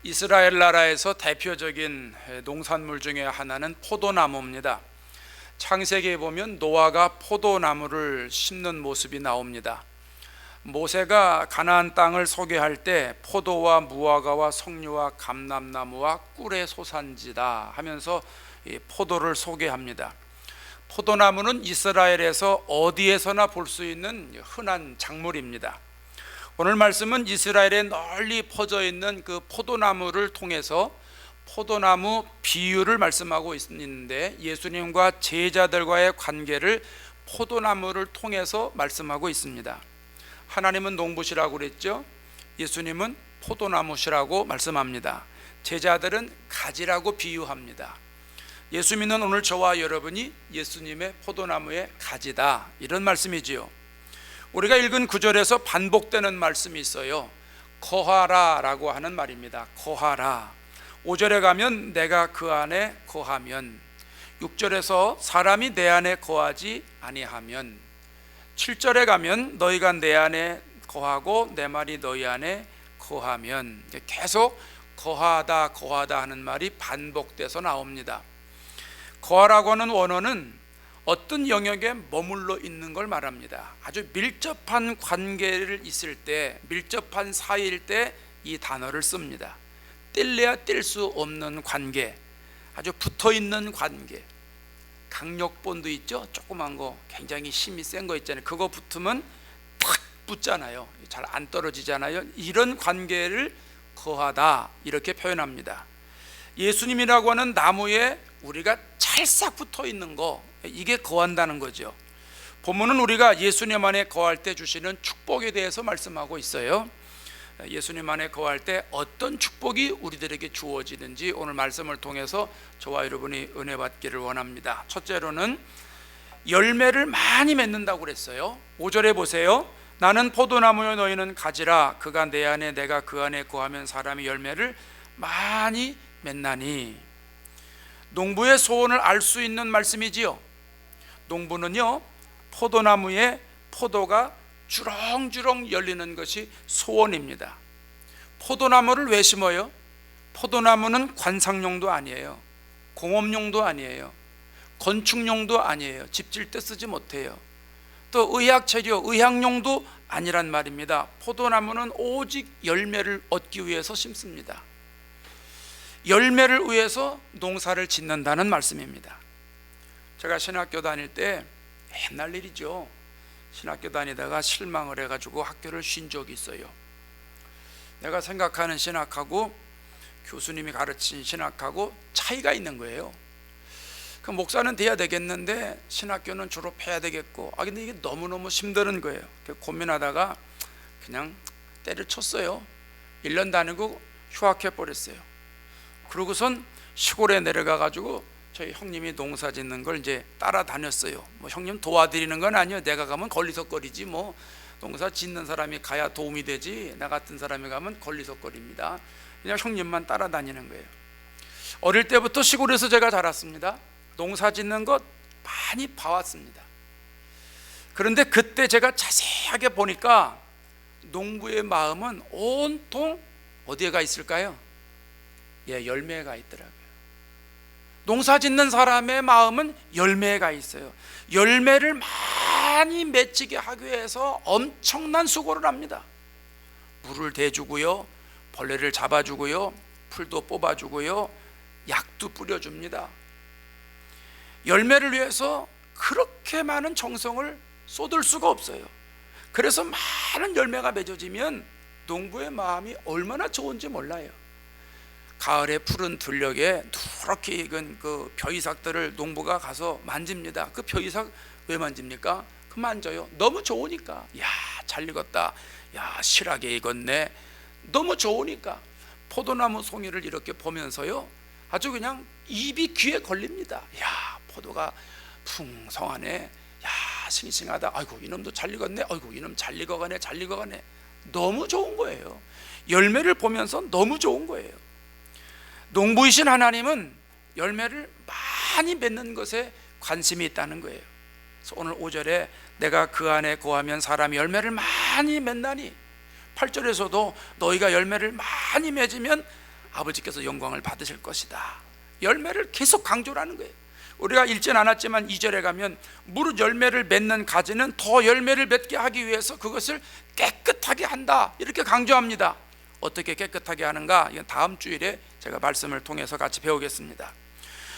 이스라엘 나라에서 대표적인 농산물 중에 하나는 포도나무입니다. 창세기에 보면 노아가 포도나무를 심는 모습이 나옵니다. 모세가 가나안 땅을 소개할 때 포도와 무화과와 석류와 감람나무와 꿀의 소산지다 하면서 포도를 소개합니다. 포도나무는 이스라엘에서 어디에서나 볼 수 있는 흔한 작물입니다. 오늘 말씀은 이스라엘에 널리 퍼져 있는 그 포도나무를 통해서 포도나무 비유를 말씀하고 있는데, 예수님과 제자들과의 관계를 포도나무를 통해서 말씀하고 있습니다. 하나님은 농부시라고 그랬죠. 예수님은 포도나무시라고 말씀합니다. 제자들은 가지라고 비유합니다. 예수 믿는 오늘 저와 여러분이 예수님의 포도나무의 가지다, 이런 말씀이지요. 우리가 읽은 구절에서 반복되는 말씀이 있어요. 거하라 라고 하는 말입니다. 거하라. 5절에 가면 내가 그 안에 거하면, 6절에서 사람이 내 안에 거하지 아니하면, 7절에 가면 너희가 내 안에 거하고 내 말이 너희 안에 거하면, 계속 거하다 거하다 하는 말이 반복돼서 나옵니다. 거하라고 하는 원어는 어떤 영역에 머물러 있는 걸 말합니다. 아주 밀접한 관계를 있을 때, 밀접한 사이일 때 이 단어를 씁니다. 뗄래야 뗄 수 없는 관계, 아주 붙어있는 관계. 강력본도 있죠. 조그만 거, 굉장히 힘이 센 거 있잖아요. 그거 붙으면 탁 붙잖아요. 잘 안 떨어지잖아요. 이런 관계를 거하다, 이렇게 표현합니다. 예수님이라고 하는 나무에 우리가 찰싹 붙어 있는 거, 이게 거한다는 거죠. 본문은 우리가 예수님 안에 거할 때 주시는 축복에 대해서 말씀하고 있어요. 예수님 안에 거할 때 어떤 축복이 우리들에게 주어지는지 오늘 말씀을 통해서 저와 여러분이 은혜 받기를 원합니다. 첫째로는 열매를 많이 맺는다고 그랬어요. 5절에 보세요. 나는 포도나무요 너희는 가지라. 그가 내 안에 내가 그 안에 거하면 사람이 열매를 많이 맺나니. 농부의 소원을 알 수 있는 말씀이지요. 농부는요, 포도나무에 포도가 주렁주렁 열리는 것이 소원입니다. 포도나무를 왜 심어요? 포도나무는 관상용도 아니에요. 공업용도 아니에요. 건축용도 아니에요. 집 질 때 쓰지 못해요. 또 의학재료, 의학용도 아니란 말입니다. 포도나무는 오직 열매를 얻기 위해서 심습니다. 열매를 위해서 농사를 짓는다는 말씀입니다. 제가 신학교 다닐 때, 옛날 일이죠. 신학교 다니다가 실망을 해가지고 학교를 쉰 적이 있어요. 내가 생각하는 신학하고 교수님이 가르친 신학하고 차이가 있는 거예요. 그 목사는 돼야 되겠는데 신학교는 졸업해야 되겠고, 근데 이게 너무너무 힘든 거예요. 고민하다가 그냥 때려쳤어요. 1년 다니고 휴학해 버렸어요. 그러고선 시골에 내려가가지고 저희 형님이 농사 짓는 걸 이제 따라다녔어요. 형님 도와드리는 건 아니에요. 내가 가면 걸리석거리지, 농사 짓는 사람이 가야 도움이 되지, 나 같은 사람이 가면 걸리석거립니다. 그냥 형님만 따라다니는 거예요. 어릴 때부터 시골에서 제가 자랐습니다. 농사 짓는 것 많이 봐왔습니다. 그런데 그때 제가 자세하게 보니까 농부의 마음은 온통 어디에 가 있을까요? 열매가 있더라고요. 농사 짓는 사람의 마음은 열매가 있어요. 열매를 많이 맺히게 하기 위해서 엄청난 수고를 합니다. 물을 대주고요, 벌레를 잡아주고요, 풀도 뽑아주고요, 약도 뿌려줍니다. 열매를 위해서 그렇게 많은 정성을 쏟을 수가 없어요. 그래서 많은 열매가 맺어지면 농부의 마음이 얼마나 좋은지 몰라요. 가을에 푸른 들녘에 누렇게 익은 그 벼이삭들을 농부가 가서 만집니다. 그 벼이삭 왜 만집니까? 그 만져요. 너무 좋으니까. 잘 익었다. 실하게 익었네. 너무 좋으니까. 포도나무 송이를 이렇게 보면서요, 아주 그냥 입이 귀에 걸립니다. 포도가 풍성하네. 싱싱하다. 아이고 이놈도 잘 익었네. 아이고 이놈 잘 익어가네. 잘 익어가네. 너무 좋은 거예요. 열매를 보면서 너무 좋은 거예요. 농부이신 하나님은 열매를 많이 맺는 것에 관심이 있다는 거예요. 그래서 오늘 5절에 내가 그 안에 거하면 사람이 열매를 많이 맺나니, 8절에서도 너희가 열매를 많이 맺으면 아버지께서 영광을 받으실 것이다. 열매를 계속 강조를 하는 거예요. 우리가 읽진 않았지만 2절에 가면 무릇 열매를 맺는 가지는 더 열매를 맺게 하기 위해서 그것을 깨끗하게 한다, 이렇게 강조합니다. 어떻게 깨끗하게 하는가? 이건 다음 주일에 제가 말씀을 통해서 같이 배우겠습니다.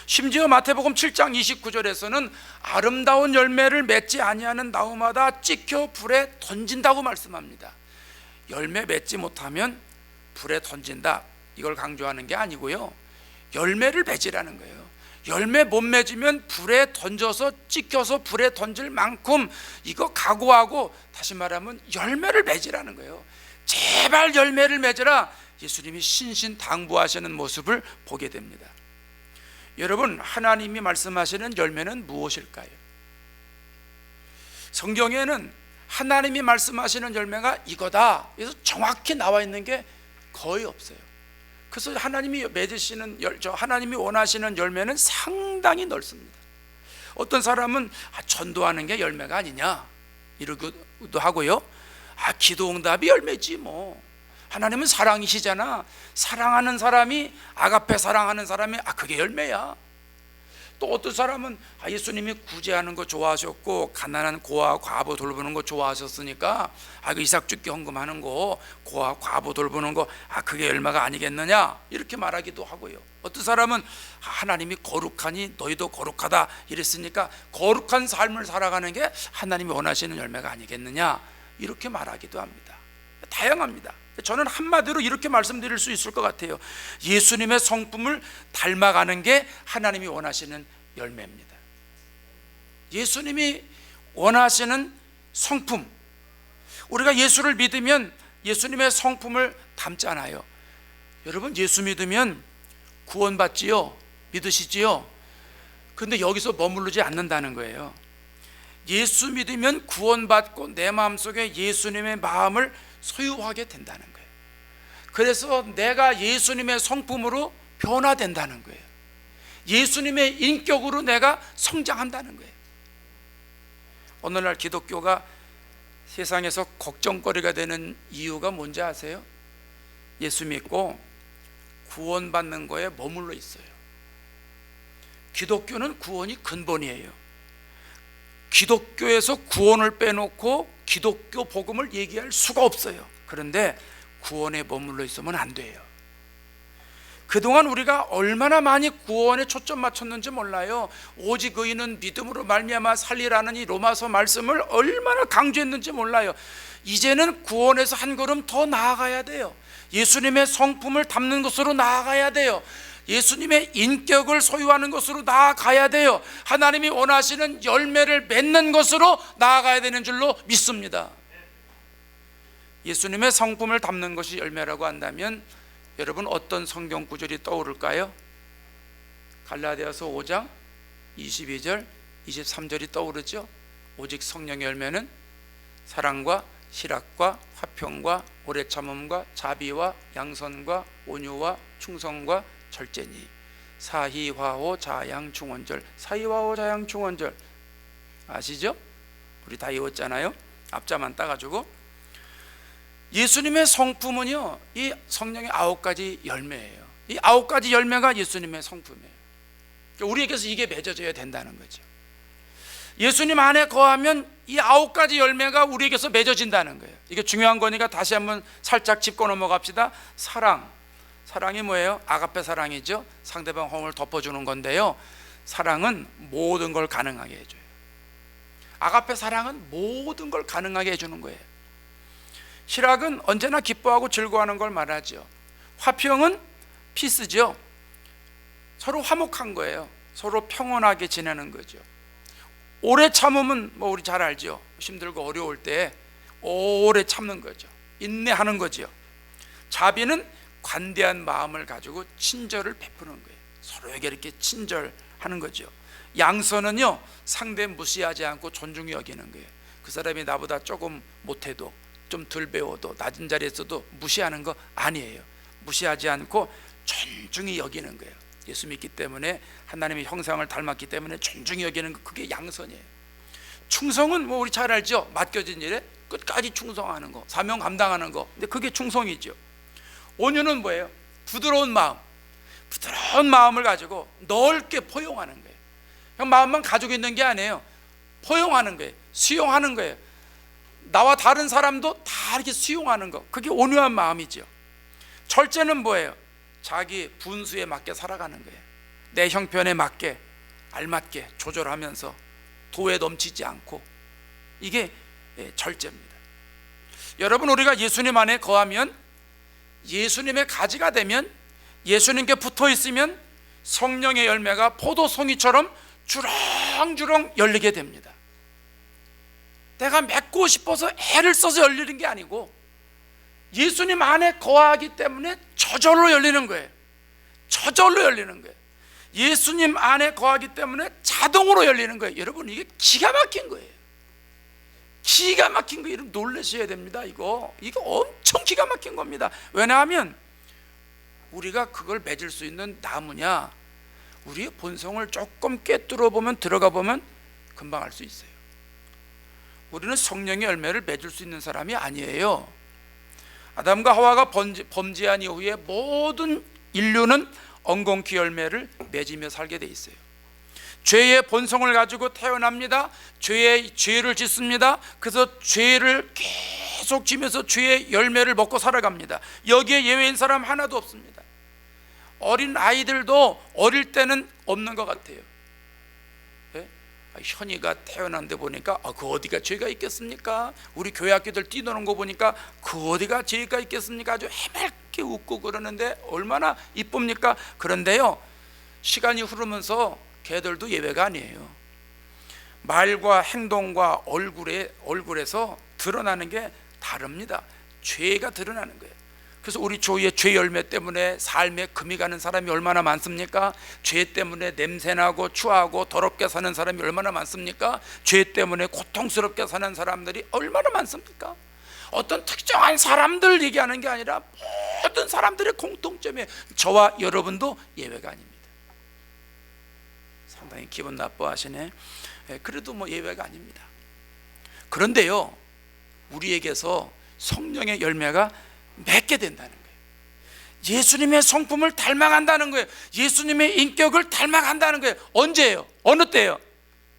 심지어 마태복음 7장 29절에서는 아름다운 열매를 맺지 아니하는 나무마다 찍혀 불에 던진다고 말씀합니다. 열매 맺지 못하면 불에 던진다, 이걸 강조하는 게 아니고요, 열매를 맺으라는 거예요. 열매 못 맺으면 불에 던져서 찍혀서 불에 던질 만큼 이거 각오하고, 다시 말하면 열매를 맺으라는 거예요. 제발 열매를 맺으라, 예수님이 신신당부하시는 모습을 보게 됩니다. 여러분, 하나님이 말씀하시는 열매는 무엇일까요? 성경에는 하나님이 말씀하시는 열매가 이거다, 그래서 정확히 나와 있는 게 거의 없어요. 그래서 하나님이 맺으시는 하나님이 원하시는 열매는 상당히 넓습니다. 어떤 사람은 전도하는 게 열매가 아니냐 이러기도 하고요. 기도응답이 열매지 뭐, 하나님은 사랑이시잖아, 사랑하는 사람이, 아가페 사랑하는 사람이 그게 열매야. 또 어떤 사람은 예수님이 구제하는 거 좋아하셨고 가난한 고아 과부 돌보는 거 좋아하셨으니까 그 이삭 죽기 헌금하는 거, 고아 과부 돌보는 거 그게 열매가 아니겠느냐, 이렇게 말하기도 하고요. 어떤 사람은 하나님이 거룩하니 너희도 거룩하다 이랬으니까 거룩한 삶을 살아가는 게 하나님이 원하시는 열매가 아니겠느냐, 이렇게 말하기도 합니다. 다양합니다. 저는 한마디로 이렇게 말씀드릴 수 있을 것 같아요. 예수님의 성품을 닮아가는 게 하나님이 원하시는 열매입니다. 예수님이 원하시는 성품, 우리가 예수를 믿으면 예수님의 성품을 닮잖아요. 여러분, 예수 믿으면 구원받지요? 믿으시지요? 근데 여기서 머무르지 않는다는 거예요. 예수 믿으면 구원받고 내 마음속에 예수님의 마음을 소유하게 된다는 거예요. 그래서 내가 예수님의 성품으로 변화된다는 거예요. 예수님의 인격으로 내가 성장한다는 거예요. 오늘날 기독교가 세상에서 걱정거리가 되는 이유가 뭔지 아세요? 예수 믿고 구원받는 거에 머물러 있어요. 기독교는 구원이 근본이에요. 기독교에서 구원을 빼놓고 기독교 복음을 얘기할 수가 없어요. 그런데 구원에 머물러 있으면 안 돼요. 그동안 우리가 얼마나 많이 구원에 초점 맞췄는지 몰라요. 오직 의인은 믿음으로 말미암아 살리라는 이 로마서 말씀을 얼마나 강조했는지 몰라요. 이제는 구원에서 한 걸음 더 나아가야 돼요. 예수님의 성품을 담는 것으로 나아가야 돼요. 예수님의 인격을 소유하는 것으로 나아가야 돼요. 하나님이 원하시는 열매를 맺는 것으로 나아가야 되는 줄로 믿습니다. 예수님의 성품을 담는 것이 열매라고 한다면 여러분, 어떤 성경 구절이 떠오를까요? 갈라디아서 5장 22절 23절이 떠오르죠. 오직 성령의 열매는 사랑과 실학과 화평과 오래 참음과 자비와 양선과 온유와 충성과 절제니 사희화호 자양충원절. 사희화호 자양충원절 아시죠? 우리 다 외웠잖아요. 앞자만 따가지고. 예수님의 성품은요, 이 성령의 9가지 열매예요. 이 9가지 열매가 예수님의 성품이에요. 우리에게서 이게 맺어져야 된다는 거죠. 예수님 안에 거하면 이 9가지 열매가 우리에게서 맺어진다는 거예요. 이게 중요한 거니까 다시 한번 살짝 짚고 넘어갑시다. 사랑이 뭐예요? 아가페 사랑이죠. 상대방 허물을 덮어주는 건데요, 사랑은 모든 걸 가능하게 해줘요. 아가페 사랑은 모든 걸 가능하게 해주는 거예요. 실학은 언제나 기뻐하고 즐거워하는 걸 말하죠. 화평은 피스죠. 서로 화목한 거예요. 서로 평온하게 지내는 거죠. 오래 참음은 뭐 우리 잘 알죠. 힘들고 어려울 때 오래 참는 거죠. 인내하는 거죠. 자비는 관대한 마음을 가지고 친절을 베푸는 거예요. 서로에게 이렇게 친절하는 거죠. 양선은요, 상대 무시하지 않고 존중히 여기는 거예요. 그 사람이 나보다 조금 못해도, 좀 덜 배워도, 낮은 자리에 있어도 무시하는 거 아니에요. 무시하지 않고 존중히 여기는 거예요. 예수 믿기 때문에, 하나님의 형상을 닮았기 때문에 존중히 여기는 거, 그게 양선이에요. 충성은 뭐 우리 잘 알죠. 맡겨진 일에 끝까지 충성하는 거, 사명 감당하는 거. 근데 그게 충성이죠. 온유는 뭐예요? 부드러운 마음을 가지고 넓게 포용하는 거예요. 그냥 마음만 가지고 있는 게 아니에요. 포용하는 거예요. 수용하는 거예요. 나와 다른 사람도 다 이렇게 수용하는 거, 그게 온유한 마음이죠. 절제는 뭐예요? 자기 분수에 맞게 살아가는 거예요. 내 형편에 맞게, 알맞게 조절하면서 도에 넘치지 않고, 이게 절제입니다. 여러분, 우리가 예수님 안에 거하면, 예수님의 가지가 되면, 예수님께 붙어 있으면 성령의 열매가 포도송이처럼 주렁주렁 열리게 됩니다. 내가 맺고 싶어서 애를 써서 열리는 게 아니고 예수님 안에 거하기 때문에 저절로 열리는 거예요. 저절로 열리는 거예요. 예수님 안에 거하기 때문에 자동으로 열리는 거예요. 여러분, 이게 기가 막힌 거예요. 기가 막힌 거예요. 여러분, 놀라셔야 됩니다. 이거 엄청 기가 막힌 겁니다. 왜냐하면 우리가 그걸 맺을 수 있는 나무냐, 우리의 본성을 조금 꿰뚫어 보면, 들어가 보면 금방 알 수 있어요. 우리는 성령의 열매를 맺을 수 있는 사람이 아니에요. 아담과 하와가 범죄한 이후에 모든 인류는 엉겅퀴 열매를 맺으며 살게 돼 있어요. 죄의 본성을 가지고 태어납니다. 죄를 짓습니다. 그래서 죄를 계속 지면서 죄의 열매를 먹고 살아갑니다. 여기에 예외인 사람 하나도 없습니다. 어린 아이들도 어릴 때는 없는 것 같아요. 네? 현이가 태어났는데 보니까 그 어디가 죄가 있겠습니까? 우리 교회 학교들 뛰노는 거 보니까 그 어디가 죄가 있겠습니까? 아주 해맑게 웃고 그러는데 얼마나 이쁩니까? 그런데요, 시간이 흐르면서 걔들도 예외가 아니에요. 말과 행동과 얼굴에서 드러나는 게 다릅니다. 죄가 드러나는 거예요. 그래서 우리 교회의 죄 열매 때문에 삶에 금이 가는 사람이 얼마나 많습니까? 죄 때문에 냄새나고 추하고 더럽게 사는 사람이 얼마나 많습니까? 죄 때문에 고통스럽게 사는 사람들이 얼마나 많습니까? 어떤 특정한 사람들 얘기하는 게 아니라 모든 사람들의 공통점이에요. 저와 여러분도 예외가 아닙니다. 상당히 기분 나빠하시네. 그래도 예외가 아닙니다. 그런데요, 우리에게서 성령의 열매가 맺게 된다는 거예요. 예수님의 성품을 닮아간다는 거예요. 예수님의 인격을 닮아간다는 거예요. 언제예요? 어느 때예요?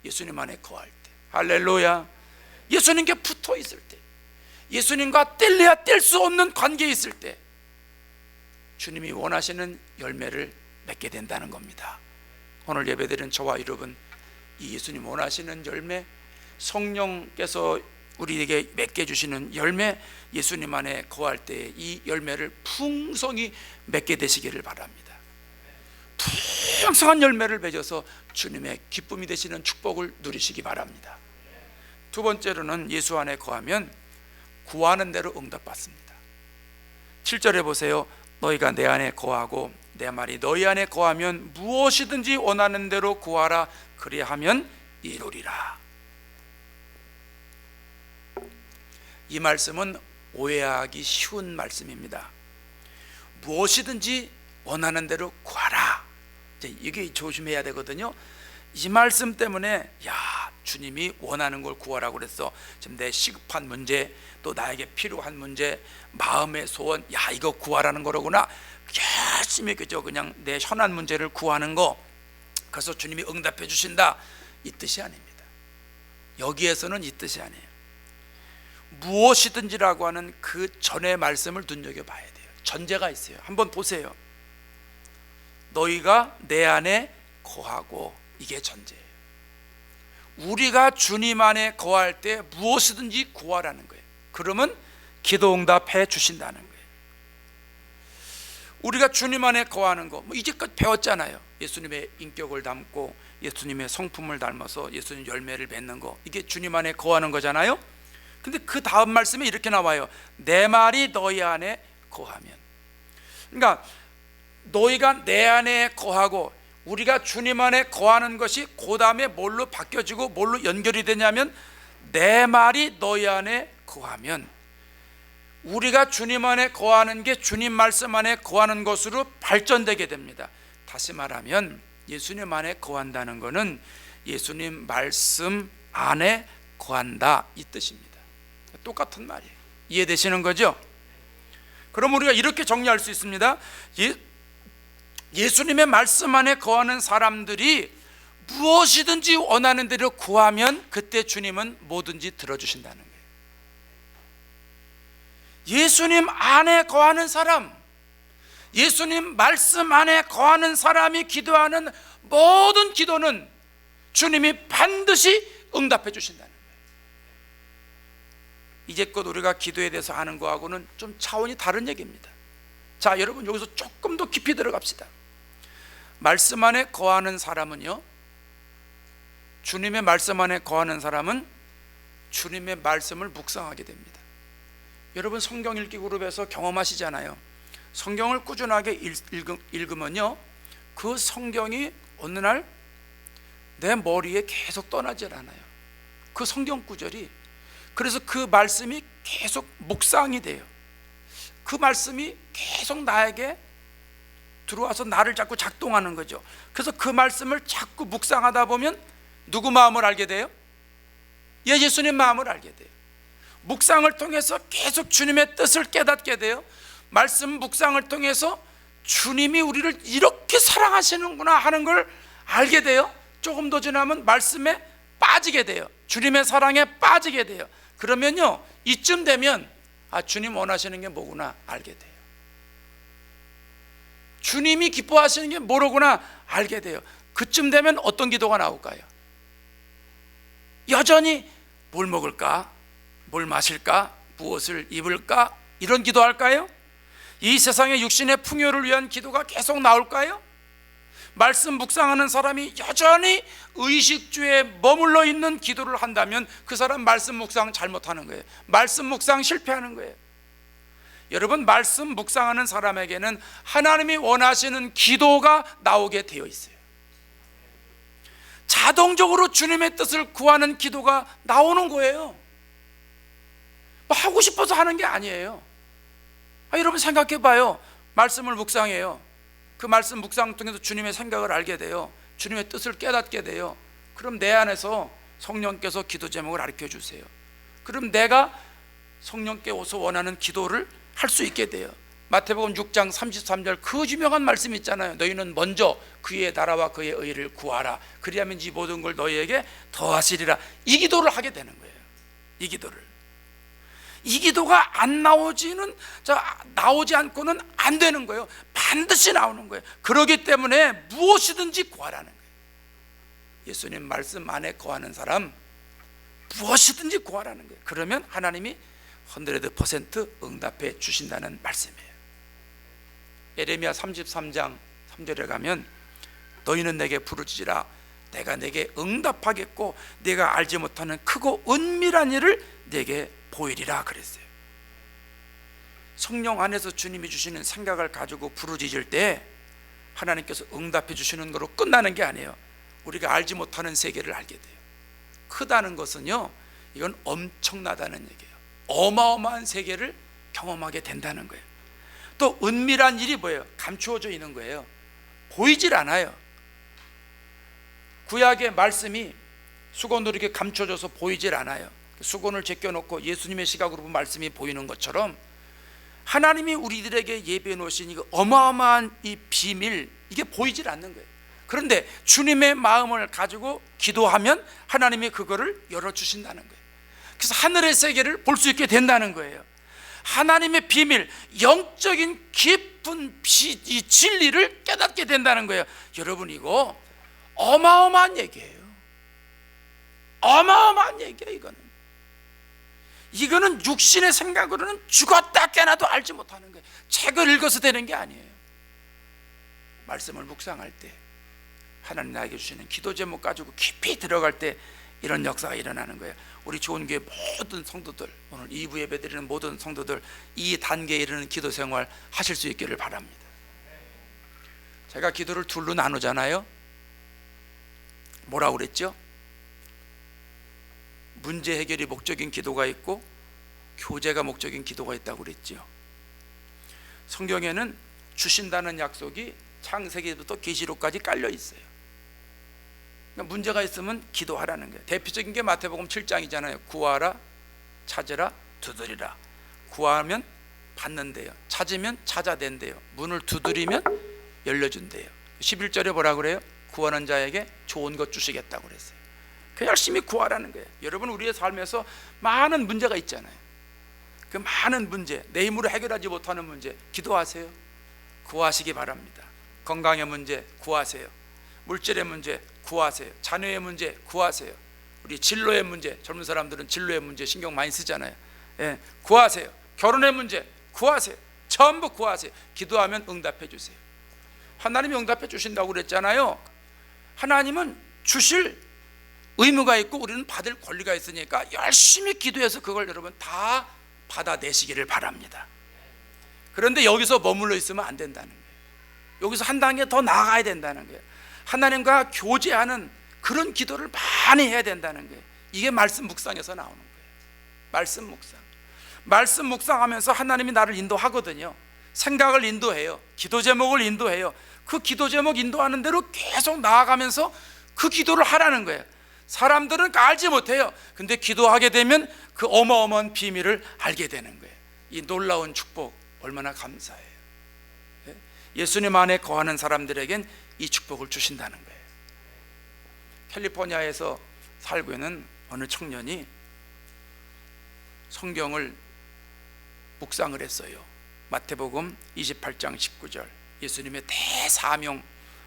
예수님 안에 거할 때. 할렐루야. 예수님께 붙어 있을 때, 예수님과 뗄래야 뗄 수 없는 관계에 있을 때 주님이 원하시는 열매를 맺게 된다는 겁니다. 오늘 예배드린 저와 여러분, 이 예수님 원하시는 열매, 성령께서 우리에게 맺게 주시는 열매, 예수님 안에 거할 때 이 열매를 풍성히 맺게 되시기를 바랍니다. 풍성한 열매를 맺어서 주님의 기쁨이 되시는 축복을 누리시기 바랍니다. 두 번째로는 예수 안에 거하면 구하는 대로 응답받습니다. 7절에 보세요. 너희가 내 안에 거하고 내 말이 너희 안에 거하면 무엇이든지 원하는 대로 구하라. 그리하면 이루리라. 이 말씀은 오해하기 쉬운 말씀입니다. 무엇이든지 원하는 대로 구하라. 이게 조심해야 되거든요. 이 말씀 때문에 주님이 원하는 걸 구하라고 그랬어. 지금 내 시급한 문제, 또 나에게 필요한 문제, 마음의 소원, 이거 구하라는 거로구나. 열심히 그냥 내 현안 문제를 구하는 거, 그래서 주님이 응답해 주신다, 이 뜻이 아닙니다. 여기에서는 이 뜻이 아니에요. 무엇이든지라고 하는 그 전의 말씀을 눈여겨봐야 돼요. 전제가 있어요. 한번 보세요. 너희가 내 안에 거하고, 이게 전제예요. 우리가 주님 안에 거할 때 무엇이든지 구하라는 거예요. 그러면 기도 응답해 주신다는 거예요. 우리가 주님 안에 거하는 거, 이제껏 배웠잖아요. 예수님의 인격을 담고 예수님의 성품을 닮아서 예수님 열매를 맺는 거, 이게 주님 안에 거하는 거잖아요. 근데 그 다음 말씀에 이렇게 나와요. 내 말이 너희 안에 거하면. 그러니까 너희가 내 안에 거하고, 우리가 주님 안에 거하는 것이 그 다음에 뭘로 바뀌어지고 뭘로 연결이 되냐면, 내 말이 너희 안에 거하면, 우리가 주님 안에 거하는 게 주님 말씀 안에 거하는 것으로 발전되게 됩니다. 다시 말하면 예수님 안에 거한다는 것은 예수님 말씀 안에 거한다, 이 뜻입니다. 똑같은 말이에요. 이해되시는 거죠? 그럼 우리가 이렇게 정리할 수 있습니다. 예수님의 말씀 안에 거하는 사람들이 무엇이든지 원하는 대로 구하면 그때 주님은 뭐든지 들어주신다는 거예요. 예수님 안에 거하는 사람, 예수님 말씀 안에 거하는 사람이 기도하는 모든 기도는 주님이 반드시 응답해 주신다는 거예요. 이제껏 우리가 기도에 대해서 아는 거하고는 좀 차원이 다른 얘기입니다. 자, 여러분 여기서 조금 더 깊이 들어갑시다. 말씀 안에 거하는 사람은요, 주님의 말씀 안에 거하는 사람은 주님의 말씀을 묵상하게 됩니다. 여러분 성경 읽기 그룹에서 경험하시잖아요. 성경을 꾸준하게 읽으면요, 그 성경이 어느 날 내 머리에 계속 떠나질 않아요. 그 성경 구절이. 그래서 그 말씀이 계속 묵상이 돼요. 그 말씀이 계속 나에게 들어와서 나를 자꾸 작동하는 거죠. 그래서 그 말씀을 자꾸 묵상하다 보면 누구 마음을 알게 돼요? 예수님 마음을 알게 돼요. 묵상을 통해서 계속 주님의 뜻을 깨닫게 돼요. 말씀 묵상을 통해서 주님이 우리를 이렇게 사랑하시는구나 하는 걸 알게 돼요. 조금 더 지나면 말씀에 빠지게 돼요. 주님의 사랑에 빠지게 돼요. 그러면요, 이쯤 되면 주님 원하시는 게 뭐구나 알게 돼요. 주님이 기뻐하시는 게 뭐로구나 알게 돼요. 그쯤 되면 어떤 기도가 나올까요? 여전히 뭘 먹을까? 뭘 마실까? 무엇을 입을까? 이런 기도할까요? 이 세상의 육신의 풍요를 위한 기도가 계속 나올까요? 말씀 묵상하는 사람이 여전히 의식주에 머물러 있는 기도를 한다면 그 사람 말씀 묵상 잘못하는 거예요. 말씀 묵상 실패하는 거예요. 여러분, 말씀 묵상하는 사람에게는 하나님이 원하시는 기도가 나오게 되어 있어요. 자동적으로 주님의 뜻을 구하는 기도가 나오는 거예요. 뭐 하고 싶어서 하는 게 아니에요. 여러분 생각해 봐요. 말씀을 묵상해요. 그 말씀 묵상 통해서 주님의 생각을 알게 돼요. 주님의 뜻을 깨닫게 돼요. 그럼 내 안에서 성령께서 기도 제목을 가르쳐 주세요. 그럼 내가 성령께서 원하는 기도를 할 수 있게 돼요. 마태복음 6장 33절 그 유명한 말씀 있잖아요. 너희는 먼저 그의 나라와 그의 의를 구하라. 그리하면 이 모든 걸 너희에게 더하시리라. 이 기도를 하게 되는 거예요. 이 기도를. 이 기도가 안 나오지 않고는 안 되는 거예요. 반드시 나오는 거예요. 그렇기 때문에 무엇이든지 구하라는 거예요. 예수님 말씀 안에 거하는 사람 무엇이든지 구하라는 거예요. 그러면 하나님이 100% 응답해 주신다는 말씀이에요. 예레미야 33장 3절에 가면 너희는 내게 부르짖으라 내가 내게 응답하겠고 내가 알지 못하는 크고 은밀한 일을 내게 보이리라 그랬어요. 성령 안에서 주님이 주시는 생각을 가지고 부르짖을 때 하나님께서 응답해 주시는 거로 끝나는 게 아니에요. 우리가 알지 못하는 세계를 알게 돼요. 크다는 것은요, 이건 엄청나다는 얘기예요. 어마어마한 세계를 경험하게 된다는 거예요. 또 은밀한 일이 뭐예요? 감추어져 있는 거예요. 보이질 않아요. 구약의 말씀이 수건으로 이렇게 감춰져서 보이질 않아요. 수건을 제껴놓고 예수님의 시각으로 본 말씀이 보이는 것처럼 하나님이 우리들에게 예비해 놓으신 이 어마어마한 이 비밀, 이게 보이질 않는 거예요. 그런데 주님의 마음을 가지고 기도하면 하나님이 그거를 열어주신다는 거예요. 그래서 하늘의 세계를 볼 수 있게 된다는 거예요. 하나님의 비밀, 영적인 깊은 이 진리를 깨닫게 된다는 거예요. 여러분, 이거 어마어마한 얘기예요. 어마어마한 얘기예요. 이거는 육신의 생각으로는 죽었다 깨나도 알지 못하는 거예요. 책을 읽어서 되는 게 아니에요. 말씀을 묵상할 때 하나님 나에게 주시는 기도 제목 가지고 깊이 들어갈 때 이런 역사가 일어나는 거예요. 우리 좋은교회 모든 성도들, 오늘 2부 예배 드리는 모든 성도들 이 단계에 이르는 기도 생활 하실 수 있기를 바랍니다. 제가 기도를 둘로 나누잖아요. 뭐라고 그랬죠? 문제 해결이 목적인 기도가 있고 교제가 목적인 기도가 있다고 그랬죠. 성경에는 주신다는 약속이 창세기부터 계시록까지 깔려 있어요. 그러니까 문제가 있으면 기도하라는 거예요. 대표적인 게 마태복음 7장이잖아요. 구하라, 찾으라, 두드리라. 구하면 받는데요, 찾으면 찾아댄대요, 문을 두드리면 열려준대요. 11절에 뭐라 그래요? 구하는 자에게 좋은 것 주시겠다고 그랬어요. 그 열심히 구하라는 거예요. 여러분, 우리의 삶에서 많은 문제가 있잖아요. 그 많은 문제, 내 힘으로 해결하지 못하는 문제, 기도하세요. 구하시기 바랍니다. 건강의 문제 구하세요. 물질의 문제 구하세요. 자녀의 문제 구하세요. 우리 진로의 문제, 젊은 사람들은 진로의 문제 신경 많이 쓰잖아요. 예, 구하세요. 결혼의 문제 구하세요. 전부 구하세요. 기도하면 응답해 주세요. 하나님이 응답해 주신다고 그랬잖아요. 하나님은 주실 의무가 있고 우리는 받을 권리가 있으니까 열심히 기도해서 그걸 여러분 다 받아내시기를 바랍니다. 그런데 여기서 머물러 있으면 안 된다는 거예요. 여기서 한 단계 더 나아가야 된다는 거예요. 하나님과 교제하는 그런 기도를 많이 해야 된다는 거예요. 이게 말씀 묵상에서 나오는 거예요. 말씀 묵상하면서 하나님이 나를 인도하거든요. 생각을 인도해요. 기도 제목을 인도해요. 그 기도 제목 인도하는 대로 계속 나아가면서 그 기도를 하라는 거예요. 사람들은 알지 못해요. 근데 기도하게 되면 그 어마어마한 비밀을 알게 되는 거예요. 이 놀라운 축복 얼마나 감사해요. 예수님 안에 거하는 사람들에겐 이 축복을 주신다는 거예요. 캘리포니아에서 살고 있는 어느 청년이 성경을 묵상을 했어요. 마태복음 28장 19절, 예수님의 대사명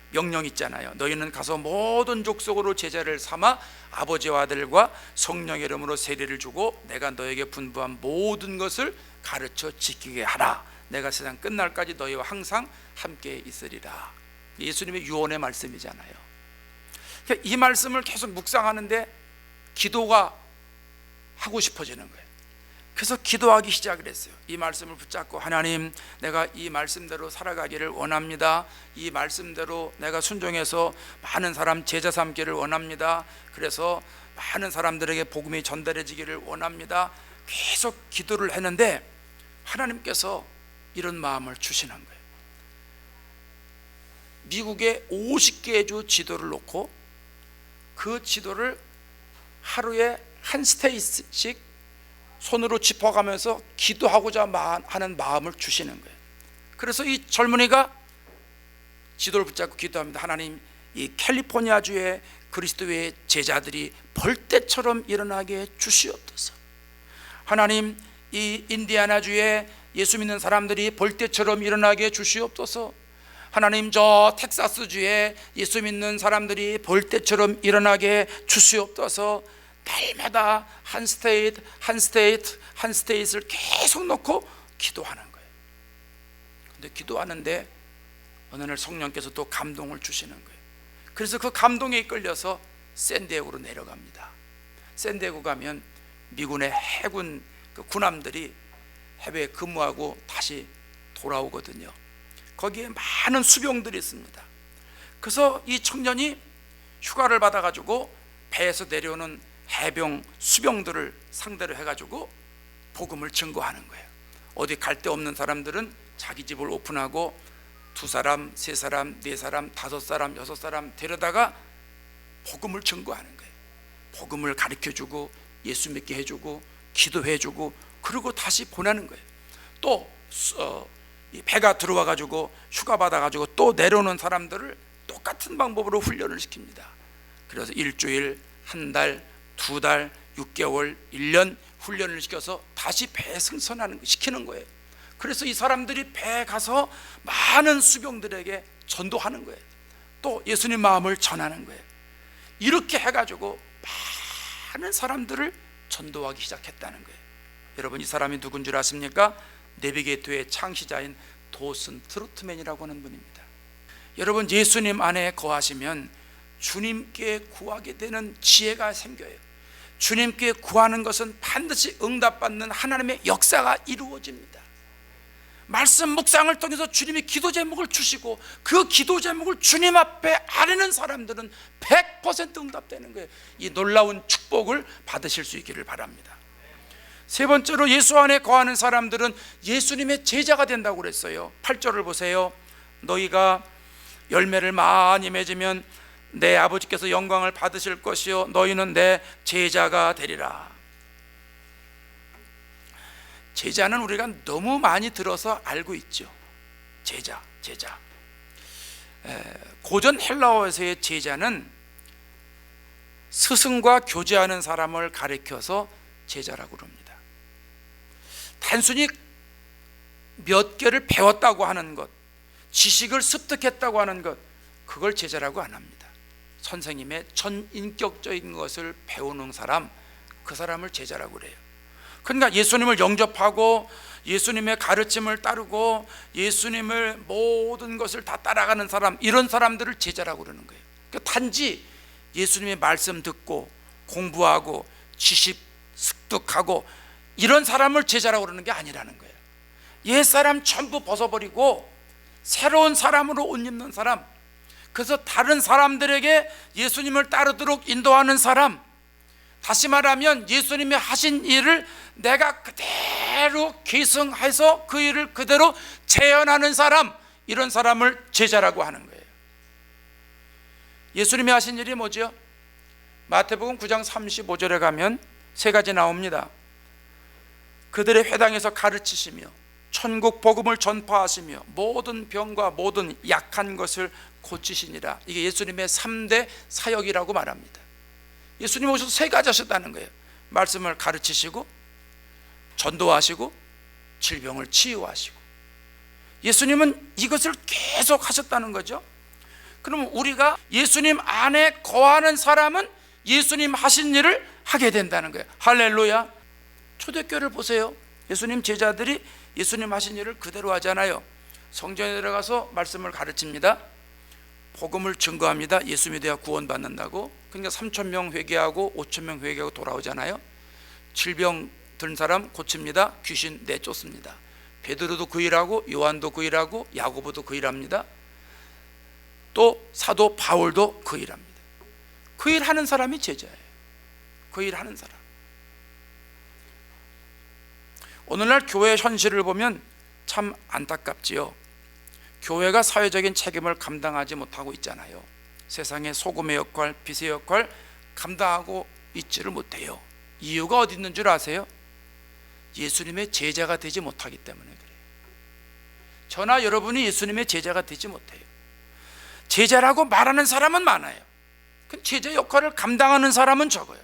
명령 있잖아요. 너희는 가서 모든 족속으로 제자를 삼아 아버지와 아들과 성령의 이름으로 세례를 주고 내가 너에게 분부한 모든 것을 가르쳐 지키게 하라. 내가 세상 끝날까지 너희와 항상 함께 있으리라. 예수님의 유언의 말씀이잖아요. 이 말씀을 계속 묵상하는데 기도가 하고 싶어지는 거예요. 그래서 기도하기 시작을 했어요. 이 말씀을 붙잡고, 하나님, 내가 이 말씀대로 살아가기를 원합니다. 이 말씀대로 내가 순종해서 많은 사람 제자 삼기를 원합니다. 그래서 많은 사람들에게 복음이 전달해지기를 원합니다. 계속 기도를 했는데 하나님께서 이런 마음을 주시는 거예요. 미국의 50개의 주 지도를 놓고 그 지도를 하루에 한 스테이씩 손으로 짚어가면서 기도하고자 하는 마음을 주시는 거예요. 그래서 이 젊은이가 지도를 붙잡고 기도합니다. 하나님, 이 캘리포니아주의 그리스도의 제자들이 벌떼처럼 일어나게 주시옵소서. 하나님, 이 인디아나주의 예수 믿는 사람들이 벌떼처럼 일어나게 주시옵소서. 하나님, 저 텍사스주의 예수 믿는 사람들이 벌떼처럼 일어나게 주시옵소서. 날마다 한 스테이트를 계속 놓고 기도하는 거예요. 근데 기도하는데 어느 날 성령께서 또 감동을 주시는 거예요. 그래서 그 감동에 이끌려서 샌디에고로 내려갑니다. 샌디에고 가면 미군의 해군 그 군함들이 해외에 근무하고 다시 돌아오거든요. 거기에 많은 수병들이 있습니다. 그래서 이 청년이 휴가를 받아가지고 배에서 내려오는 해병 수병들을 상대로 해가지고 복음을 증거하는 거예요. 어디 갈 데 없는 사람들은 자기 집을 오픈하고 2사람, 3사람, 4사람, 5사람, 6사람 데려다가 복음을 증거하는 거예요. 복음을 가르쳐주고 예수 믿게 해주고 기도해주고 그리고 다시 보내는 거예요. 또 배가 들어와가지고 휴가 받아가지고 또 내려오는 사람들을 똑같은 방법으로 훈련을 시킵니다. 그래서 일주일, 한 달, 2달, 6개월, 1년 훈련을 시켜서 다시 배에 시키는 거예요. 그래서 이 사람들이 배에 가서 많은 수병들에게 전도하는 거예요. 또 예수님 마음을 전하는 거예요. 이렇게 해가지고 많은 사람들을 전도하기 시작했다는 거예요. 여러분, 이 사람이 누군 줄 아십니까? 내비게이터의 창시자인 도슨 트로트맨이라고 하는 분입니다. 여러분, 예수님 안에 거하시면 주님께 구하게 되는 지혜가 생겨요. 주님께 구하는 것은 반드시 응답받는 하나님의 역사가 이루어집니다. 말씀 묵상을 통해서 주님이 기도 제목을 주시고 그 기도 제목을 주님 앞에 아뢰는 사람들은 100% 응답되는 거예요. 이 놀라운 축복을 받으실 수 있기를 바랍니다. 세 번째로, 예수 안에 거하는 사람들은 예수님의 제자가 된다고 그랬어요. 8절을 보세요. 너희가 열매를 많이 맺으면 내 아버지께서 영광을 받으실 것이요 너희는 내 제자가 되리라. 제자는 우리가 너무 많이 들어서 알고 있죠. 제자. 고전 헬라어에서의 제자는 스승과 교제하는 사람을 가리켜서 제자라고 합니다. 단순히 몇 개를 배웠다고 하는 것, 지식을 습득했다고 하는 것, 그걸 제자라고 안 합니다. 선생님의 전인격적인 것을 배우는 사람, 그 사람을 제자라고 그래요. 그러니까 예수님을 영접하고 예수님의 가르침을 따르고 예수님을 모든 것을 다 따라가는 사람, 이런 사람들을 제자라고 그러는 거예요. 그러니까 단지 예수님의 말씀 듣고 공부하고 지식 습득하고 이런 사람을 제자라고 그러는 게 아니라는 거예요. 옛사람 전부 벗어버리고 새로운 사람으로 옷 입는 사람, 그래서 다른 사람들에게 예수님을 따르도록 인도하는 사람, 다시 말하면 예수님이 하신 일을 내가 그대로 계승해서 그 일을 그대로 재현하는 사람, 이런 사람을 제자라고 하는 거예요. 예수님이 하신 일이 뭐죠? 마태복음 9장 35절에 가면 세 가지 나옵니다. 그들의 회당에서 가르치시며 천국 복음을 전파하시며 모든 병과 모든 약한 것을 고치시니라. 이게 예수님의 3대 사역이라고 말합니다. 예수님 오셔서 세 가지 하셨다는 거예요. 말씀을 가르치시고 전도하시고 질병을 치유하시고. 예수님은 이것을 계속 하셨다는 거죠. 그럼 우리가 예수님 안에 거하는 사람은 예수님 하신 일을 하게 된다는 거예요. 할렐루야. 초대교회를 보세요. 예수님 제자들이 예수님 하신 일을 그대로 하잖아요. 성전에 들어가서 말씀을 가르칩니다. 복음을 증거합니다. 예수 믿어야 구원받는다고. 그러니까 3,000명 회개하고 5,000명 회개하고 돌아오잖아요. 질병 든 사람 고칩니다. 귀신 내쫓습니다. 베드로도 그 일하고 요한도 그 일하고 야고보도 그 일합니다. 또 사도 바울도 그 일합니다. 그 일하는 사람이 제자예요. 그 일하는 사람. 오늘날 교회 현실을 보면 참 안타깝지요. 교회가 사회적인 책임을 감당하지 못하고 있잖아요. 세상의 소금의 역할, 빛의 역할 감당하고 있지를 못해요. 이유가 어디 있는 줄 아세요? 예수님의 제자가 되지 못하기 때문에 그래요. 저나 여러분이 예수님의 제자가 되지 못해요. 제자라고 말하는 사람은 많아요. 그 제자 역할을 감당하는 사람은 적어요.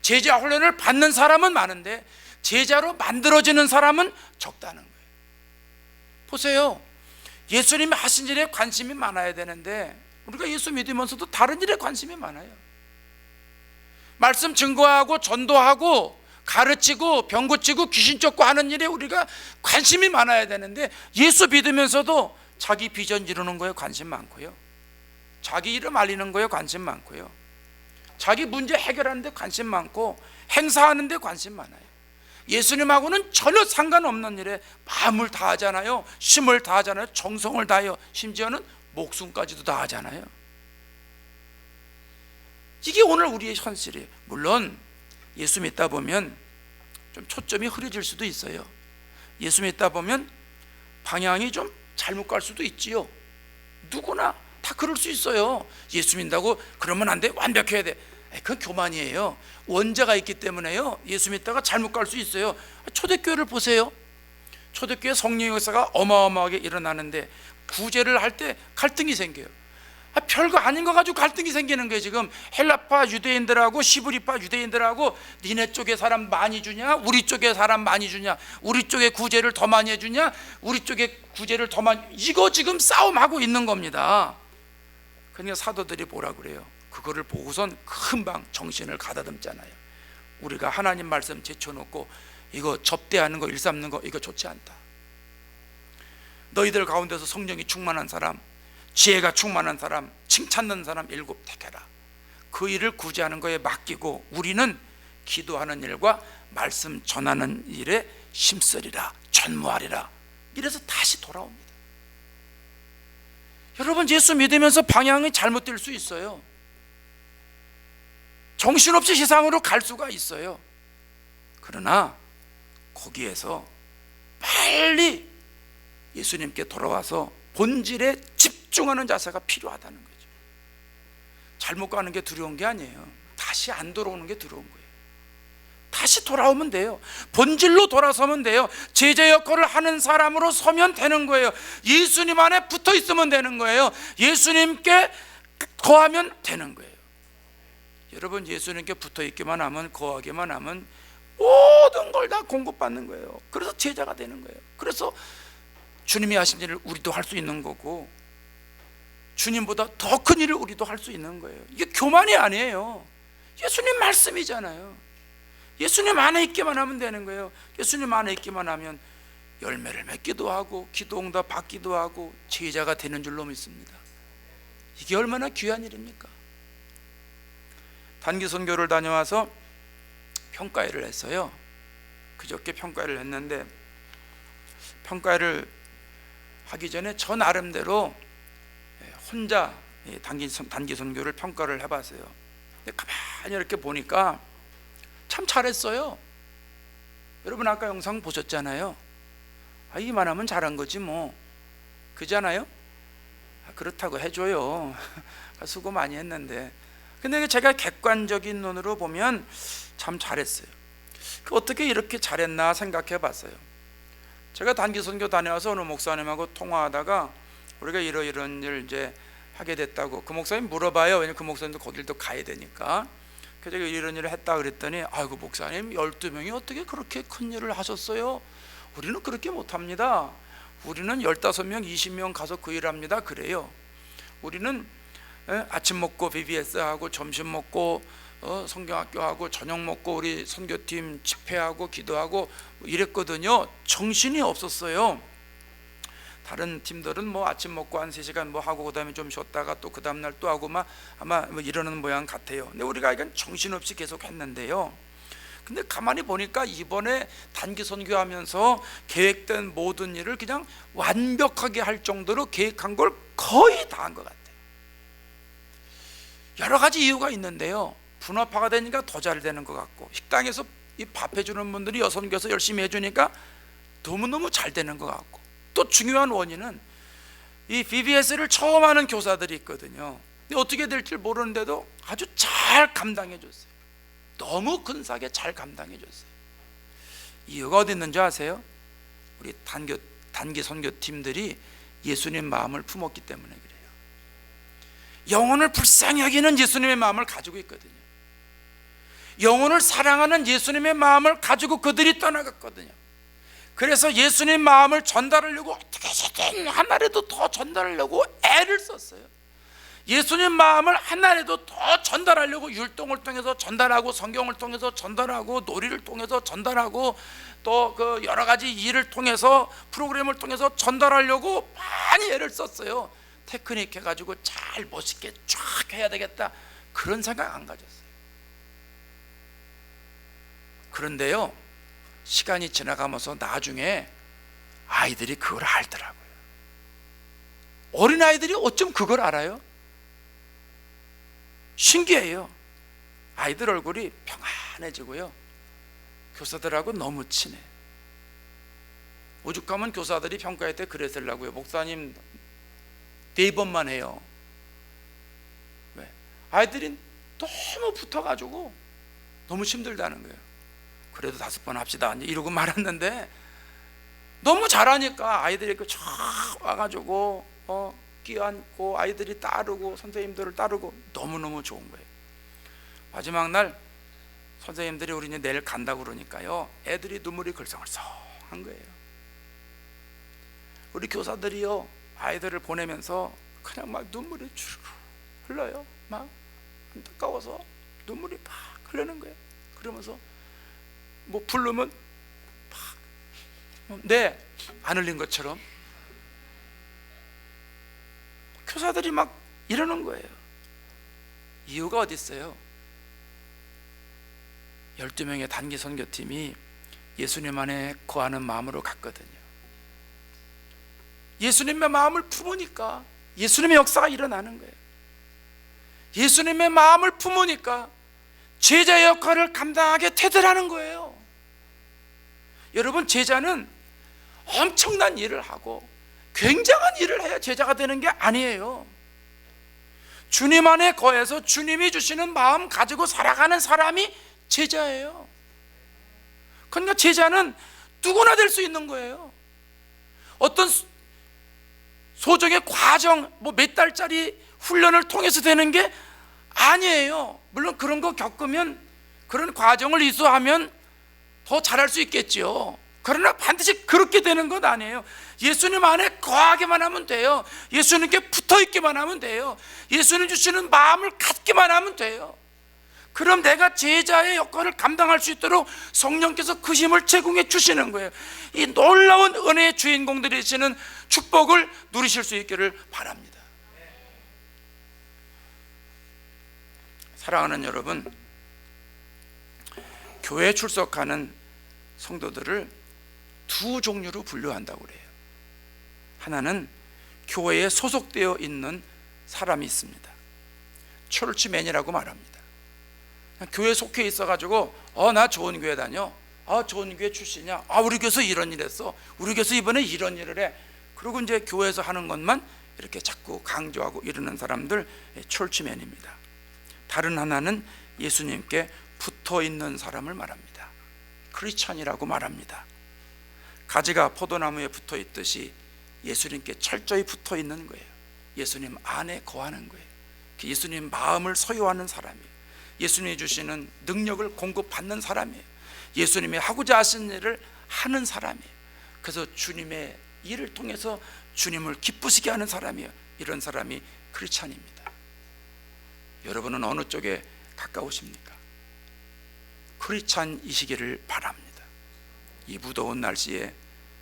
제자 훈련을 받는 사람은 많은데 제자로 만들어지는 사람은 적다는 거예요. 보세요. 예수님이 하신 일에 관심이 많아야 되는데 우리가 예수 믿으면서도 다른 일에 관심이 많아요. 말씀 증거하고 전도하고 가르치고 병 고치고 귀신 쫓고 하는 일에 우리가 관심이 많아야 되는데 예수 믿으면서도 자기 비전 이루는 거에 관심 많고요, 자기 이름 알리는 거에 관심 많고요, 자기 문제 해결하는 데 관심 많고 행사하는 데 관심 많아요. 예수님하고는 전혀 상관없는 일에 마음을 다하잖아요. 힘을 다하잖아요. 정성을 다해요. 심지어는 목숨까지도 다하잖아요. 이게 오늘 우리의 현실이에요. 물론 예수 믿다 보면 좀 초점이 흐려질 수도 있어요. 예수 믿다 보면 방향이 좀 잘못 갈 수도 있지요. 누구나 다 그럴 수 있어요. 예수 믿는다고 그러면 안 돼, 완벽해야 돼. 그건 교만이에요. 원죄가 있기 때문에요, 예수 믿다가 잘못 갈 수 있어요. 초대교회를 보세요. 초대교회 성령의 역사가 어마어마하게 일어나는데 구제를 할 때 갈등이 생겨요. 별거 아닌 거 가지고 갈등이 생기는 거예요. 지금 헬라파 유대인들하고 시브리파 유대인들하고 니네 쪽에 사람 많이 주냐, 우리 쪽에 사람 많이 주냐, 우리 쪽에 구제를 더 많이 해주냐, 우리 쪽에 구제를 더 많이, 이거 지금 싸움하고 있는 겁니다. 그러니까 사도들이 뭐라 그래요? 그거를 보고선 금방 정신을 가다듬잖아요. 우리가 하나님 말씀 제쳐놓고 이거 접대하는 거, 일삼는 거, 이거 좋지 않다. 너희들 가운데서 성령이 충만한 사람, 지혜가 충만한 사람, 칭찬는 사람 7 택해라. 그 일을 구제하는 거에 맡기고 우리는 기도하는 일과 말씀 전하는 일에 힘쓰리라, 전무하리라. 이래서 다시 돌아옵니다. 여러분, 예수 믿으면서 방향이 잘못될 수 있어요. 정신없이 세상으로 갈 수가 있어요. 그러나 거기에서 빨리 예수님께 돌아와서 본질에 집중하는 자세가 필요하다는 거죠. 잘못 가는 게 두려운 게 아니에요. 다시 안 돌아오는 게 두려운 거예요. 다시 돌아오면 돼요. 본질로 돌아서면 돼요. 제자 역할을 하는 사람으로 서면 되는 거예요. 예수님 안에 붙어 있으면 되는 거예요. 예수님께 거하면 되는 거예요. 여러분, 예수님께 붙어 있기만 하면, 거하기만 하면 모든 걸 다 공급받는 거예요. 그래서 제자가 되는 거예요. 그래서 주님이 하신 일을 우리도 할 수 있는 거고, 주님보다 더 큰 일을 우리도 할 수 있는 거예요. 이게 교만이 아니에요. 예수님 말씀이잖아요. 예수님 안에 있기만 하면 되는 거예요. 예수님 안에 있기만 하면 열매를 맺기도 하고 기도 응답 받기도 하고 제자가 되는 줄로 믿습니다. 이게 얼마나 귀한 일입니까? 단기 선교를 다녀와서 평가회를 했어요. 그저께 평가회를 했는데, 평가회를 하기 전에 저 나름대로 혼자 단기 선교를 평가를 해봤어요. 근데 가만히 이렇게 보니까 참 잘했어요. 여러분 아까 영상 보셨잖아요. 이만하면 잘한 거지 뭐, 그잖아요. 그렇다고 해줘요. 수고 많이 했는데. 근데 제가 객관적인 눈으로 보면 참 잘했어요. 어떻게 이렇게 잘했나 생각해 봤어요. 제가 단기 선교 다녀와서 어느 목사님하고 통화하다가 우리가 이런 일을 이제 하게 됐다고, 그 목사님 물어봐요. 왜냐면 그 목사님도 거길 또 가야 되니까. 그래서 제가 이런 일을 했다 그랬더니, 아이고 목사님 12명이 어떻게 그렇게 큰 일을 하셨어요? 우리는 그렇게 못합니다. 우리는 15명 20명 가서 그 일합니다. 그래요. 우리는 아침 먹고 BBS 하고, 점심 먹고 성경학교 하고, 저녁 먹고 우리 선교팀 집회하고 기도하고 이랬거든요. 정신이 없었어요. 다른 팀들은 뭐 아침 먹고 한 3시간 뭐 하고 그다음에 좀 쉬었다가 또 그 다음날 또 하고 아마 뭐 이러는 모양 같아요. 근데 우리가 이건 정신없이 계속 했는데요. 근데 가만히 보니까 이번에 단기 선교하면서 계획된 모든 일을 그냥 완벽하게 할 정도로 계획한 걸 거의 다 한 것 같아요. 여러 가지 이유가 있는데요. 분업화가 되니까 더 잘 되는 것 같고, 식당에서 이 밥 해주는 분들이 여선교에서 열심히 해주니까 너무너무 잘 되는 것 같고, 또 중요한 원인은 이 BBS를 처음 하는 교사들이 있거든요. 근데 어떻게 될지 모르는데도 아주 잘 감당해 줬어요. 너무 근사하게 잘 감당해 줬어요. 이유가 어디 있는지 아세요? 우리 단기 선교팀들이 예수님 마음을 품었기 때문에 그래요. 영혼을 불쌍히 여기는 예수님의 마음을 가지고 있거든요. 영혼을 사랑하는 예수님의 마음을 가지고 그들이 떠나갔거든요. 그래서 예수님 마음을 전달하려고 어떻게든 하나라도 더 전달하려고 애를 썼어요. 예수님 마음을 하나라도 더 전달하려고 율동을 통해서 전달하고, 성경을 통해서 전달하고, 놀이를 통해서 전달하고, 또 그 여러 가지 일을 통해서, 프로그램을 통해서 전달하려고 많이 애를 썼어요. 테크닉 해가지고 잘 멋있게 쫙 해야 되겠다, 그런 생각 안 가졌어요. 그런데요, 시간이 지나가면서 나중에 아이들이 그걸 알더라고요. 어린아이들이 어쩜 그걸 알아요? 신기해요. 아이들 얼굴이 평안해지고요, 교사들하고 너무 친해. 오죽하면 교사들이 평가할 때 그랬으려고요. 목사님 4번만 해요. 왜? 아이들이 너무 붙어가지고 너무 힘들다는 거예요. 그래도 5번 합시다 이러고 말았는데, 너무 잘하니까 아이들이 쫙 와가지고 끼안고 아이들이 따르고 선생님들을 따르고 너무너무 좋은 거예요. 마지막 날 선생님들이 우리 이제 내일 간다고 그러니까요, 애들이 눈물이 글썽글썽한 거예요. 우리 교사들이요, 아이들을 보내면서 그냥 막 눈물이 주르륵 흘러요. 막 안타까워서 눈물이 막 흐르는 거예요. 그러면서 뭐 부르면 막 네, 안 흘린 것처럼 교사들이 막 이러는 거예요. 이유가 어디 있어요? 12명의 단기 선교팀이 예수님 안에 거하는 마음으로 갔거든요. 예수님의 마음을 품으니까 예수님의 역사가 일어나는 거예요. 예수님의 마음을 품으니까 제자 역할을 감당하게 되더라는 거예요. 여러분, 제자는 엄청난 일을 하고 굉장한 일을 해야 제자가 되는 게 아니에요. 주님 안에 거해서 주님이 주시는 마음 가지고 살아가는 사람이 제자예요. 그러니까 제자는 누구나 될 수 있는 거예요. 어떤 소정의 과정, 몇 달짜리 훈련을 통해서 되는 게 아니에요. 물론 그런 거 겪으면, 그런 과정을 이수하면 더 잘할 수 있겠지요. 그러나 반드시 그렇게 되는 것 아니에요. 예수님 안에 거하기만 하면 돼요. 예수님께 붙어 있기만 하면 돼요. 예수님 주시는 마음을 갖기만 하면 돼요. 그럼 내가 제자의 역할을 감당할 수 있도록 성령께서 그 힘을 제공해 주시는 거예요. 이 놀라운 은혜의 주인공들이 되시는 축복을 누리실 수 있기를 바랍니다. 사랑하는 여러분, 교회에 출석하는 성도들을 두 종류로 분류한다고 그래요. 하나는 교회에 소속되어 있는 사람이 있습니다. 철치맨이라고 말합니다. 교회에 속해 있어가지고 나 좋은 교회 다녀, 좋은 교회 출신이야, 우리 교회에서 이런 일 했어, 우리 교회에서 이번에 이런 일을 해. 그리고 이제 교회에서 하는 것만 이렇게 자꾸 강조하고 이러는 사람들, 철치맨입니다. 다른 하나는 예수님께 붙어 있는 사람을 말합니다. 크리스찬이라고 말합니다. 가지가 포도나무에 붙어 있듯이 예수님께 철저히 붙어 있는 거예요. 예수님 안에 거하는 거예요. 예수님 마음을 소유하는 사람이에요. 예수님이 주시는 능력을 공급받는 사람이에요. 예수님이 하고자 하신 일을 하는 사람이에요. 그래서 주님의 일을 통해서 주님을 기쁘시게 하는 사람이에요. 이런 사람이 크리스찬입니다. 여러분은 어느 쪽에 가까우십니까? 크리스찬이시기를 바랍니다. 이 무더운 날씨에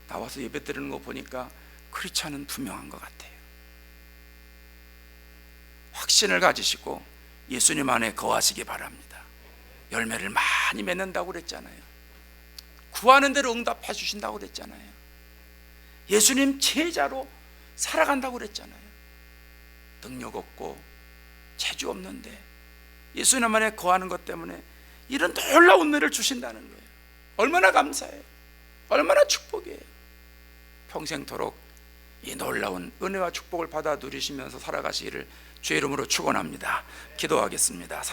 나와서 예배드리는 거 보니까 크리스찬은 분명한 것 같아요. 확신을 가지시고 예수님 안에 거하시기 바랍니다. 열매를 많이 맺는다고 그랬잖아요. 구하는 대로 응답해 주신다고 그랬잖아요. 예수님 제자로 살아간다고 그랬잖아요. 능력 없고 재주 없는데 예수님 안에 거하는 것 때문에 이런 놀라운 은혜를 주신다는 거예요. 얼마나 감사해요. 얼마나 축복이에요. 평생토록 이 놀라운 은혜와 축복을 받아 누리시면서 살아가시기를 주의 이름으로 축원합니다. 기도하겠습니다.